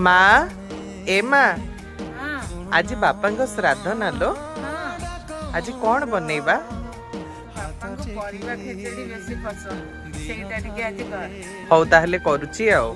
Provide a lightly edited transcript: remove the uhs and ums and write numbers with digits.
माँ ए माँ हाँ आज बापा श्राद्ध नालो हाँ आज कौन बनैबा बापाଙ୍କୁ ପରିବା ଖେଚେଡି ବେଶୀ ପସନ୍ଦ ସେଇଟା ଟିକେ ଆଜି କର। हौ ताहले करूची आओ।